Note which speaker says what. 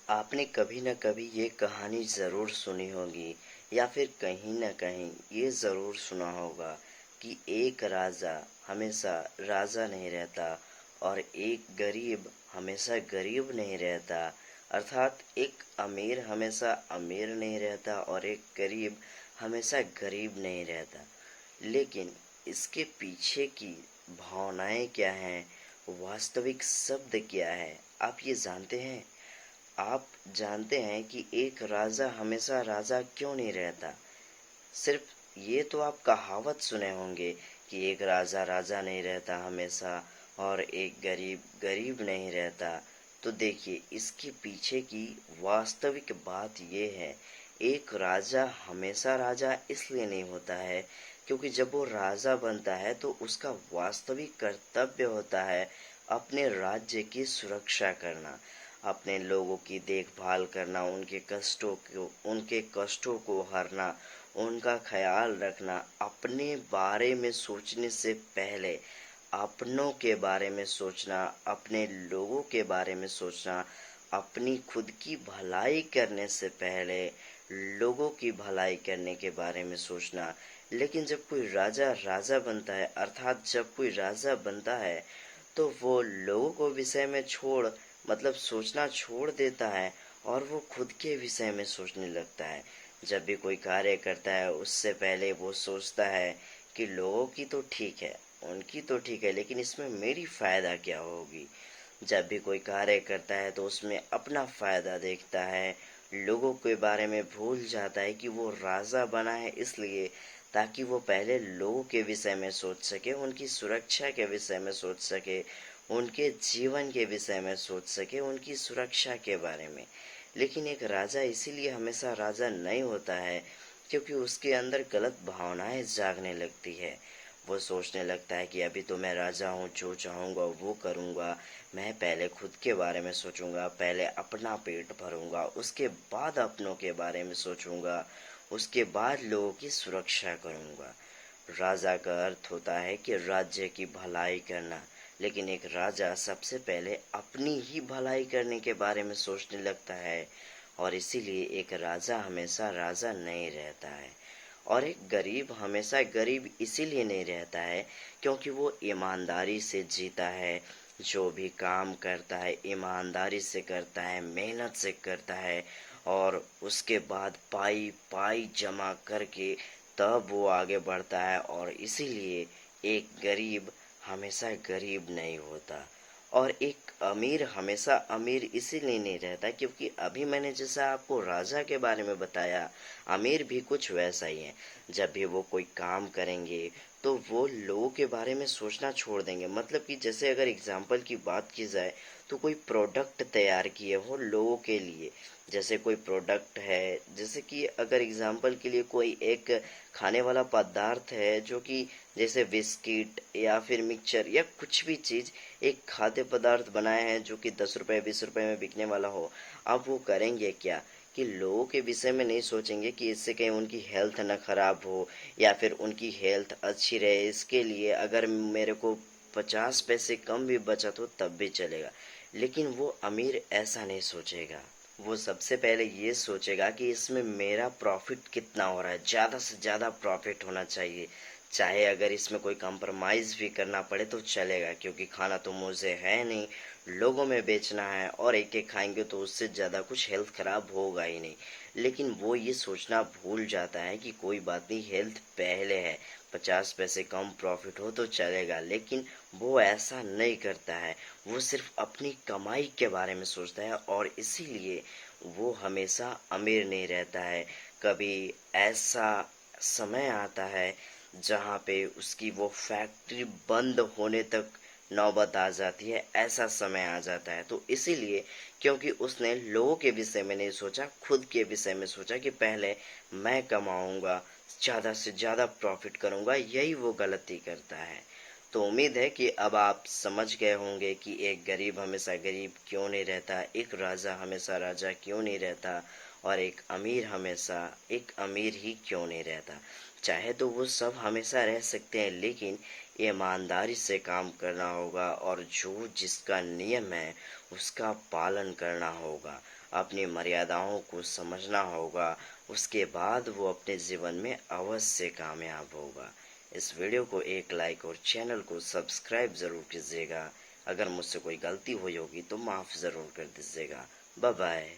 Speaker 1: आपने कभी न कभी ये कहानी ज़रूर सुनी होगी या फिर कहीं न कहीं ये ज़रूर सुना होगा कि एक राजा हमेशा राजा नहीं रहता और एक गरीब हमेशा गरीब नहीं रहता। अर्थात एक अमीर हमेशा अमीर नहीं रहता और एक गरीब हमेशा गरीब नहीं रहता। लेकिन इसके पीछे की भावनाएं क्या हैं, वास्तविक शब्द क्या है, आप ये जानते हैं? आप जानते हैं कि एक राजा हमेशा राजा क्यों नहीं रहता? सिर्फ ये तो आप कहावत सुने होंगे कि एक राजा राजा नहीं रहता हमेशा और एक गरीब गरीब नहीं रहता। तो देखिए, इसके पीछे की वास्तविक बात ये है, एक राजा हमेशा राजा इसलिए नहीं होता है क्योंकि जब वो राजा बनता है तो उसका वास्तविक कर्तव्य होता है अपने राज्य की सुरक्षा करना, अपने लोगों की देखभाल करना, उनके कष्टों को हरना, उनका ख्याल रखना, अपने बारे में सोचने से पहले अपनों के बारे में सोचना, अपने लोगों के बारे में सोचना, अपनी खुद की भलाई करने से पहले लोगों की भलाई करने के बारे में सोचना। लेकिन जब कोई राजा राजा बनता है, अर्थात जब कोई राजा बनता है, तो वो लोगों को विषय में मतलब सोचना छोड़ देता है और वो खुद के विषय में सोचने लगता है। जब भी कोई कार्य करता है उससे पहले वो सोचता है कि लोगों की तो ठीक है, उनकी तो ठीक है, लेकिन इसमें मेरी फायदा क्या होगी। जब भी कोई कार्य करता है तो उसमें अपना फायदा देखता है, लोगों के बारे में भूल जाता है कि वो राजा बना है इसलिए ताकि वो पहले लोगों के विषय में सोच सके, उनकी सुरक्षा के विषय में सोच सके, उनके जीवन के विषय में सोच सके, उनकी सुरक्षा के बारे में। लेकिन एक राजा इसीलिए हमेशा राजा नहीं होता है क्योंकि उसके अंदर गलत भावनाएं जागने लगती है। वो सोचने लगता है कि अभी तो मैं राजा हूँ, जो चाहूँगा वो करूँगा, मैं पहले खुद के बारे में सोचूंगा, पहले अपना पेट भरूंगा, उसके बाद अपनों के बारे में सोचूंगा, उसके बाद लोगों की सुरक्षा करूंगा। राजा का अर्थ होता है कि राज्य की भलाई करना, लेकिन एक राजा सबसे पहले अपनी ही भलाई करने के बारे में सोचने लगता है और इसीलिए एक राजा हमेशा राजा नहीं रहता है। और एक गरीब हमेशा गरीब इसीलिए नहीं रहता है क्योंकि वो ईमानदारी से जीता है, जो भी काम करता है ईमानदारी से करता है, मेहनत से करता है और उसके बाद पाई पाई जमा करके तब वो आगे बढ़ता है और इसीलिए एक गरीब हमेशा गरीब नहीं होता। और एक अमीर हमेशा अमीर इसीलिए नहीं रहता क्योंकि अभी मैंने जैसा आपको राजा के बारे में बताया, अमीर भी कुछ वैसा ही है। जब भी वो कोई काम करेंगे तो वो लोगों के बारे में सोचना छोड़ देंगे। मतलब कि जैसे अगर एग्जाम्पल की बात की जाए तो कोई प्रोडक्ट तैयार किए हो लोगों के लिए, जैसे कोई प्रोडक्ट है, जैसे कि अगर एग्जाम्पल के लिए कोई एक खाने वाला पदार्थ है जो कि जैसे बिस्किट या फिर मिक्सचर या कुछ भी चीज़, एक खाद्य पदार्थ बनाए हैं जो कि 10 रुपए 20 रुपए में बिकने वाला हो। अब वो करेंगे क्या कि लोगों के विषय में नहीं सोचेंगे कि इससे कहीं उनकी हेल्थ ना खराब हो या फिर उनकी हेल्थ अच्छी रहे, इसके लिए अगर मेरे को 50 पैसे कम भी बचत हो तब भी चलेगा। लेकिन वो अमीर ऐसा नहीं सोचेगा। वो सबसे पहले ये सोचेगा कि इसमें मेरा प्रॉफिट कितना हो रहा है, ज़्यादा से ज़्यादा प्रॉफिट होना चाहिए, चाहे अगर इसमें कोई कंप्रोमाइज़ भी करना पड़े तो चलेगा क्योंकि खाना तो मुझे है नहीं, लोगों में बेचना है और एक एक खाएंगे तो उससे ज़्यादा कुछ हेल्थ खराब होगा ही नहीं। लेकिन वो ये सोचना भूल जाता है कि कोई बात नहीं, हेल्थ पहले है, 50 पैसे कम प्रॉफिट हो तो चलेगा। लेकिन वो ऐसा नहीं करता है, वो सिर्फ अपनी कमाई के बारे में सोचता है और इसीलिए वो हमेशा अमीर नहीं रहता है। कभी ऐसा समय आता है जहाँ पे उसकी वो फैक्ट्री बंद होने तक नौबत आ जाती है, ऐसा समय आ जाता है। तो इसीलिए क्योंकि उसने लोगों के विषय में नहीं सोचा, खुद के विषय में सोचा कि पहले मैं कमाऊंगा, ज़्यादा से ज़्यादा प्रॉफिट करूंगा, यही वो गलती करता है। तो उम्मीद है कि अब आप समझ गए होंगे कि एक गरीब हमेशा गरीब क्यों नहीं रहता, एक राजा हमेशा राजा क्यों नहीं रहता और एक अमीर हमेशा एक अमीर ही क्यों नहीं रहता। चाहे तो वो सब हमेशा रह सकते हैं लेकिन ईमानदारी से काम करना होगा और जो जिसका नियम है उसका पालन करना होगा। अपनी मर्यादाओं को समझना होगा, उसके बाद वो अपने जीवन में अवश्य कामयाब होगा। इस वीडियो को एक लाइक और चैनल को सब्सक्राइब ज़रूर कीजिएगा। अगर मुझसे कोई गलती हुई होगी तो माफ़ ज़रूर कर दीजिएगा। Bye bye.